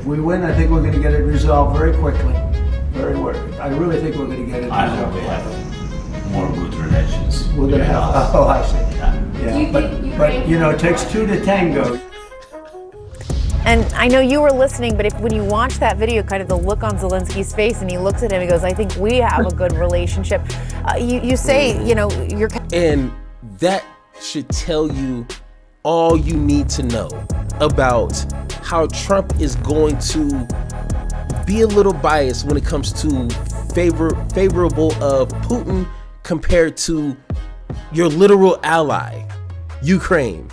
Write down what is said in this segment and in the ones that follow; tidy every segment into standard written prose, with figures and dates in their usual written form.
If we win, I think we're going to get it resolved very quickly. I really think we're going to get it resolved. I hope we have more good relations. We're going to have. Oh, I see. Yeah. But you know, it takes two to tango. And I know you were listening, but when you watch that video, kind of the look on Zelensky's face, and he looks at him, he goes, "I think we have a good relationship." You say, you know, you're. And that should tell you all you need to know about how Trump is going to be a little biased when it comes to favorable of Putin compared to your literal ally, Ukraine.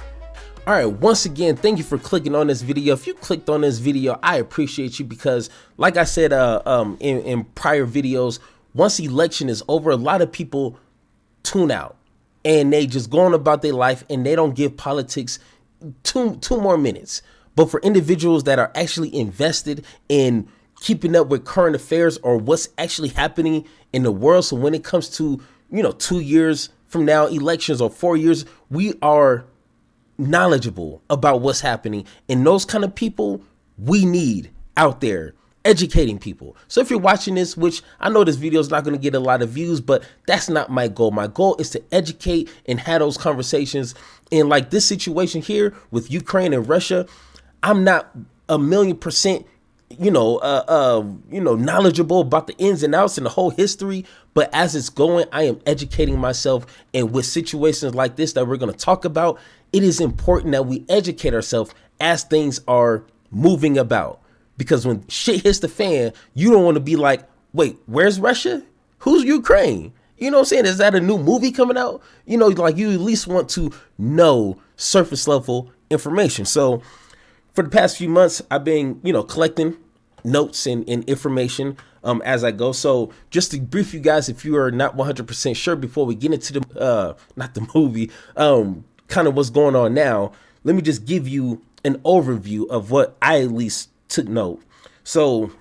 All right, once again, thank you for clicking on this video. If you clicked on this video, I appreciate you because, like I said in prior videos, once election is over, a lot of people tune out and they just go on about their life and they don't give politics two more minutes. But for individuals that are actually invested in keeping up with current affairs or what's actually happening in the world, so when it comes to, you know, 2 years from now, elections, or 4 years, we are knowledgeable about what's happening, and those kind of people we need out there educating people. So if you're watching this, which I know this video is not going to get a lot of views, but that's not my goal. My goal is to educate and have those conversations. And like this situation here with Ukraine and Russia, I'm not 1,000,000%, knowledgeable about the ins and outs and the whole history. But as it's going, I am educating myself. And with situations like this that we're going to talk about, it is important that we educate ourselves as things are moving about. Because when shit hits the fan, you don't want to be like, wait, where's Russia? Who's Ukraine? You know what I'm saying? Is that a new movie coming out? You know, like you at least want to know surface level information. So for the past few months, I've been, collecting notes and information as I go. So just to brief you guys, if you are not 100% sure before we get into the, not the movie, kind of what's going on now, let me just give you an overview of what I at least took note. So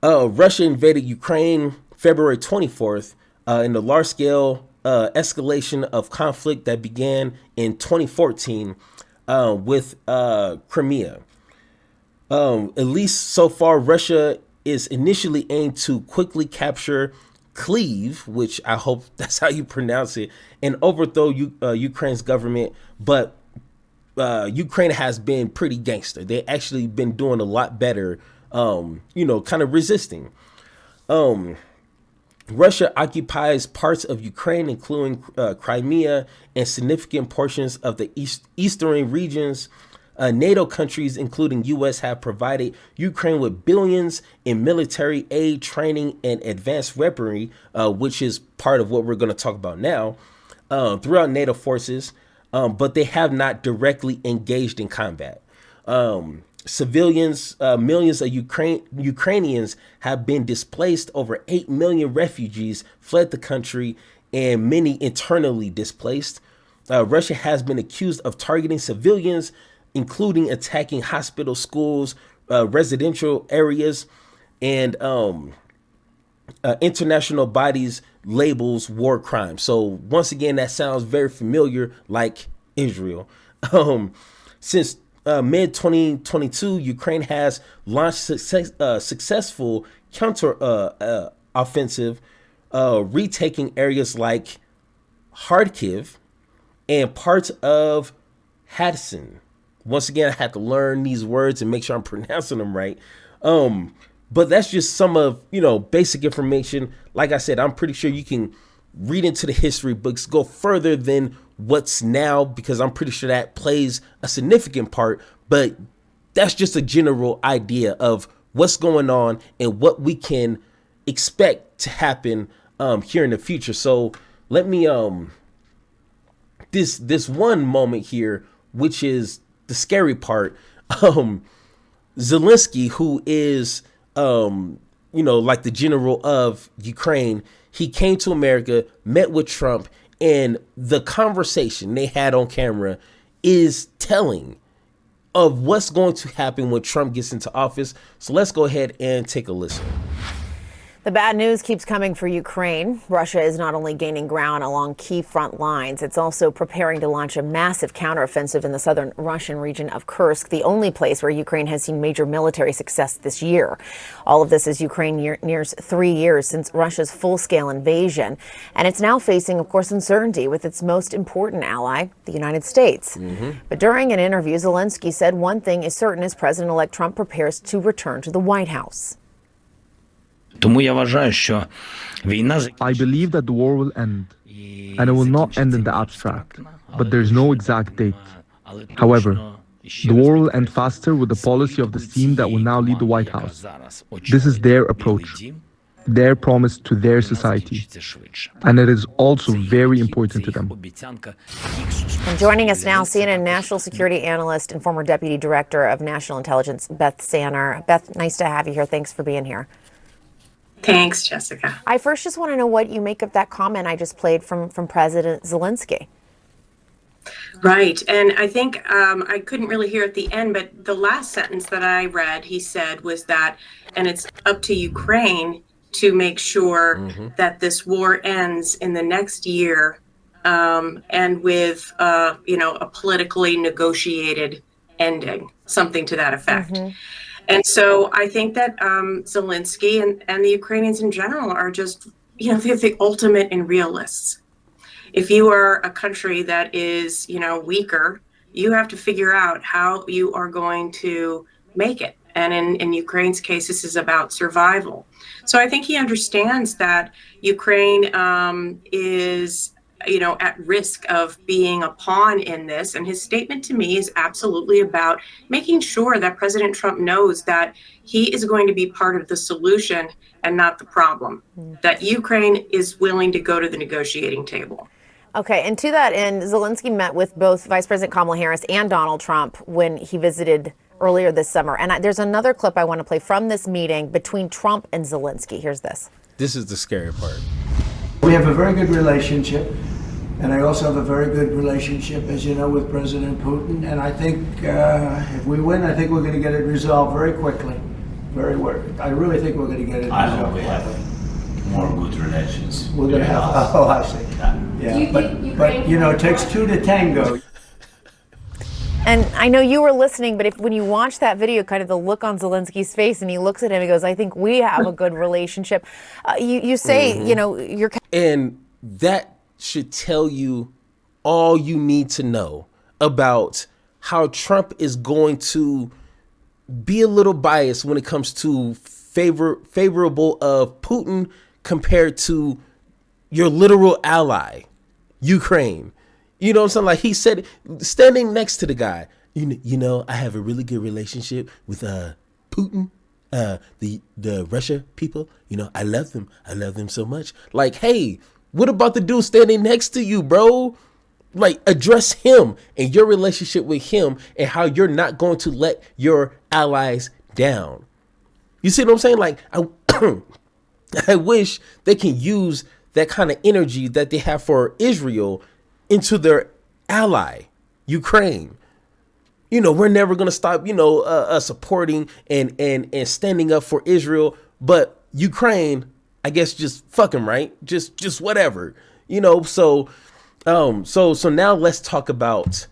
Russia invaded Ukraine February 24th in the large scale escalation of conflict that began in 2014 with Crimea. At least so far, Russia is initially aimed to quickly capture Kyiv, which I hope that's how you pronounce it, and overthrow Ukraine's government. But Ukraine has been pretty gangster. They actually been doing a lot better, kind of resisting. Russia occupies parts of Ukraine, including Crimea and significant portions of the eastern regions. NATO countries, including U.S., have provided Ukraine with billions in military aid, training, and advanced weaponry, which is part of what we're going to talk about now, throughout NATO forces. But they have not directly engaged in combat. Civilians, millions of Ukrainians have been displaced. Over 8 million refugees fled the country, and many internally displaced. Russia has been accused of targeting civilians, including attacking hospitals, schools, residential areas, and international bodies labels war crimes. So once again, that sounds very familiar, like Israel. Since mid 2022, Ukraine has launched successful counter offensive, retaking areas like Kharkiv and parts of Kherson. Once again, I had to learn these words and make sure I'm pronouncing them right. But that's just some of, basic information. Like I said, I'm pretty sure you can read into the history books, go further than what's now, because I'm pretty sure that plays a significant part. But that's just a general idea of what's going on and what we can expect to happen here in the future. So let me this one moment here, which is the scary part. Zelensky, who is like the general of Ukraine, he came to America, met with Trump, and the conversation they had on camera is telling of what's going to happen when Trump gets into office. So let's go ahead and take a listen. The bad news keeps coming for Ukraine. Russia is not only gaining ground along key front lines, it's also preparing to launch a massive counteroffensive in the southern Russian region of Kursk, the only place where Ukraine has seen major military success this year. All of this as Ukraine nears 3 years since Russia's full-scale invasion. And it's now facing, of course, uncertainty with its most important ally, the United States. But during an interview, Zelensky said one thing is certain as President-elect Trump prepares to return to the White House. Тому я вважаю, що війна I believe that the war will end, and it will not end in the abstract, but there's no exact date. However, the war will end faster with the policy of the team that will now lead the White House. This is their approach, their promise to their society, and it is also very important to them. And joining us now, CNN national security analyst and former deputy director of national intelligence, Beth Sanner. Beth, nice to have you here. Thanks for being here. Thanks, Jessica. I first just want to know what you make of that comment I just played from President Zelensky. Right. And I think I couldn't really hear at the end, but the last sentence that I read, he said, was that, and it's up to Ukraine to make sure that this war ends in the next year and with, a politically negotiated ending, something to that effect. And so I think that Zelensky and the Ukrainians in general are just, they're the ultimate in realists. If you are a country that is, weaker, you have to figure out how you are going to make it. And in Ukraine's case, this is about survival. So I think he understands that Ukraine is at risk of being a pawn in this. And his statement to me is absolutely about making sure that President Trump knows that he is going to be part of the solution and not the problem, that Ukraine is willing to go to the negotiating table. Okay, and to that end, Zelensky met with both Vice President Kamala Harris and Donald Trump when he visited earlier this summer. And there's another clip I want to play from this meeting between Trump and Zelensky. Here's this. This is the scary part. We have a very good relationship, and I also have a very good relationship, as you know, with President Putin. And I think if we win, I think we're going to get it resolved very quickly. I really think we're going to get it I resolved. hope we have more good relations. We're going to have. Oh, I see. Yeah, but it takes two to tango. And I know you were listening, but when you watch that video, kind of the look on Zelensky's face, and he looks at him, he goes, I think we have a good relationship. You say, you're... And that should tell you all you need to know about how Trump is going to be a little biased when it comes to favorable of Putin compared to your literal ally, Ukraine. You know what I'm saying? Like he said, standing next to the guy, I have a really good relationship with Putin, the Russia people. I love them. I love them so much. Like, hey, what about the dude standing next to you, bro? Like, address him and your relationship with him and how you're not going to let your allies down. You see what I'm saying? Like, I wish they can use that kind of energy that they have for Israel into their ally, Ukraine. We're never going to stop, supporting and standing up for Israel. But Ukraine, I guess, just fuck them, right? Just whatever, So now let's talk about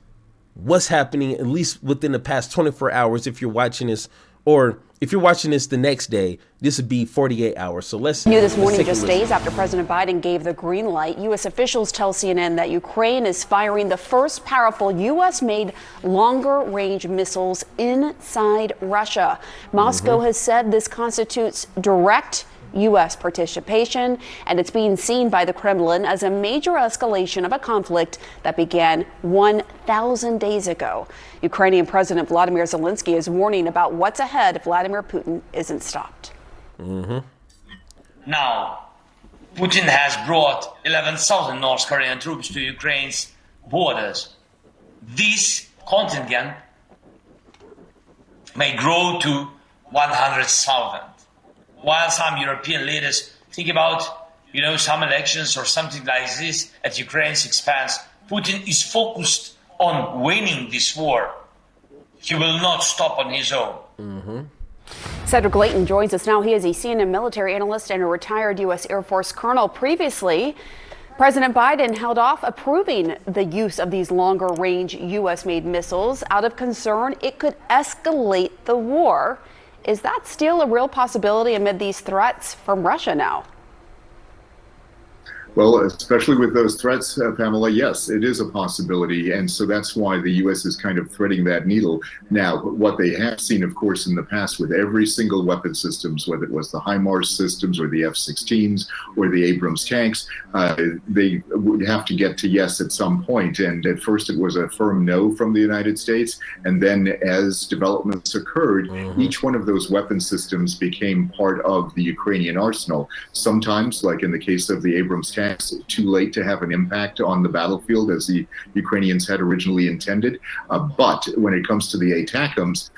what's happening, at least within the past 24 hours. If you're watching this, or if you're watching this the next day, this would be 48 hours. So let's new this morning, just days after President Biden gave the green light, U.S. officials tell CNN that Ukraine is firing the first powerful U.S.-made longer-range missiles inside Russia. Moscow has said this constitutes direct U.S. participation, and it's being seen by the Kremlin as a major escalation of a conflict that began 1,000 days ago. Ukrainian President Vladimir Zelensky is warning about what's ahead if Vladimir Putin isn't stopped. Now, Putin has brought 11,000 North Korean troops to Ukraine's borders. This contingent may grow to 100,000. While some European leaders think about, some elections or something like this at Ukraine's expense, Putin is focused on winning this war. He will not stop on his own. Cedric Layton joins us now. He is a CNN military analyst and a retired U.S. Air Force colonel. Previously, President Biden held off approving the use of these longer-range U.S.-made missiles out of concern it could escalate the war. Is that still a real possibility amid these threats from Russia now? Well, especially with those threats, Pamela, yes, it is a possibility. And so that's why the U.S. is kind of threading that needle. Now, what they have seen, of course, in the past with every single weapon systems, whether it was the HIMARS systems or the F-16s or the Abrams tanks, they would have to get to yes at some point. And at first it was a firm no from the United States. And then as developments occurred, each one of those weapon systems became part of the Ukrainian arsenal. Sometimes, like in the case of the Abrams tanks, too late to have an impact on the battlefield as the Ukrainians had originally intended. But when it comes to the ATACMS,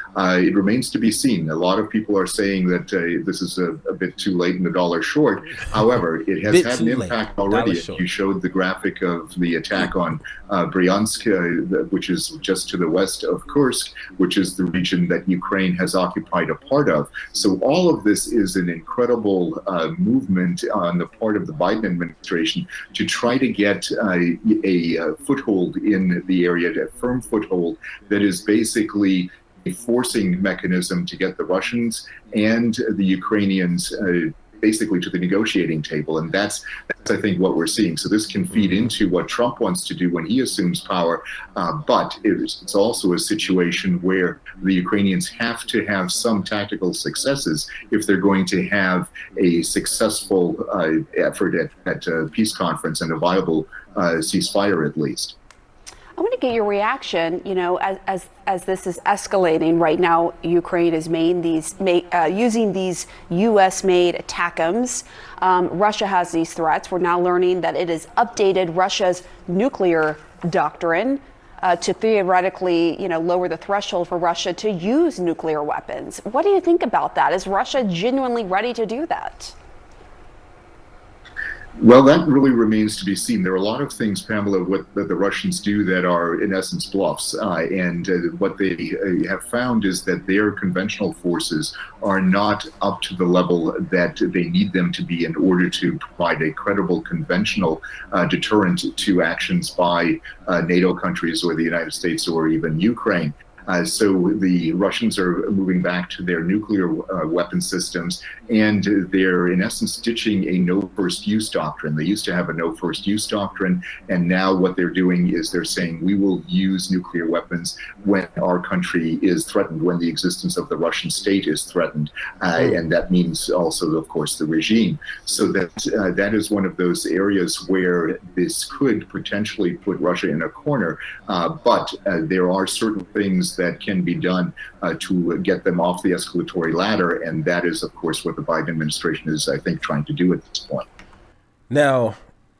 it remains to be seen. A lot of people are saying that this is a bit too late and a dollar short. However, it has had an impact already. You showed the graphic of the attack on Bryansk, which is just to the west of Kursk, which is the region that Ukraine has occupied a part of. So all of this is an incredible movement on the part of the Biden administration to try to get a foothold in the area, a firm foothold that is basically a forcing mechanism to get the Russians and the Ukrainians basically to the negotiating table. And that's I think, what we're seeing. So this can feed into what Trump wants to do when he assumes power. But it's also a situation where the Ukrainians have to have some tactical successes if they're going to have a successful effort at a peace conference and a viable ceasefire, at least. I want to get your reaction, as this is escalating right now. Ukraine is using these U.S.-made ATACMS. Russia has these threats. We're now learning that it has updated Russia's nuclear doctrine to theoretically, lower the threshold for Russia to use nuclear weapons. What do you think about that? Is Russia genuinely ready to do that? Well, that really remains to be seen. There are a lot of things, Pamela, that the Russians do that are, in essence, bluffs. And what they have found is that their conventional forces are not up to the level that they need them to be in order to provide a credible conventional deterrent to actions by NATO countries or the United States or even Ukraine. So the Russians are moving back to their nuclear weapon systems, and they're in essence ditching a no first use doctrine. They used to have a no first use doctrine, and now what they're doing is they're saying we will use nuclear weapons when our country is threatened, when the existence of the Russian state is threatened. And that means also, of course, the regime. So that is one of those areas where this could potentially put Russia in a corner. But there are certain things that can be done to get them off the escalatory ladder. And that is, of course, what the Biden administration is, I think, trying to do at this point. Now,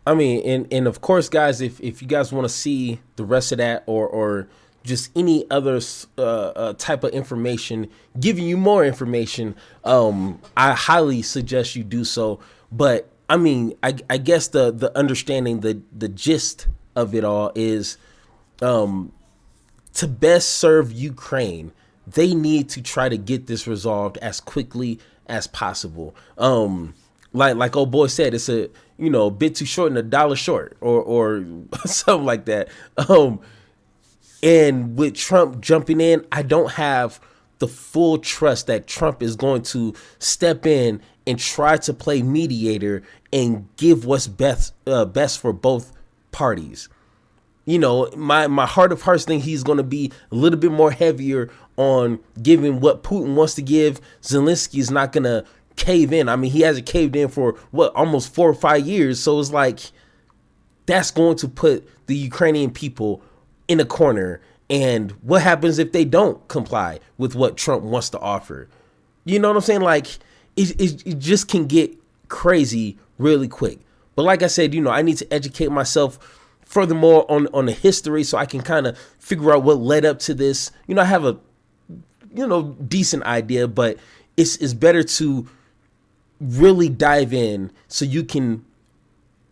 I mean, and of course, guys, if you guys want to see the rest of that or just any other type of information, giving you more information, I highly suggest you do so. But I mean, I guess the understanding, the gist of it all is, to best serve Ukraine, they need to try to get this resolved as quickly as possible. Like old boy said, it's a bit too short and a dollar short, or something like that. And with Trump jumping in, I don't have the full trust that Trump is going to step in and try to play mediator and give what's best for both parties. My heart of hearts think he's going to be a little bit more heavier on giving what Putin wants to give. Zelensky is not going to cave in. I mean, he hasn't caved in for almost 4 or 5 years. So it's like, that's going to put the Ukrainian people in a corner. And what happens if they don't comply with what Trump wants to offer? You know what I'm saying? Like, it just can get crazy really quick. But like I said, I need to educate myself furthermore on the history so I can kind of figure out what led up to this. I have a decent idea, but it's better to really dive in so you can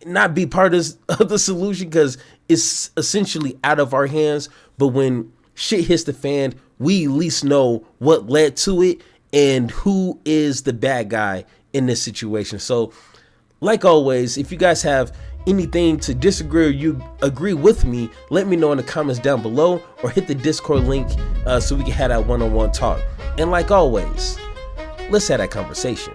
not be part of the solution, because it's essentially out of our hands. But when shit hits the fan, we at least know what led to it and who is the bad guy in this situation. So like always, if you guys have anything to disagree or you agree with me, let me know in the comments down below, or hit the Discord link so we can have that one-on-one talk. And like always, let's have that conversation.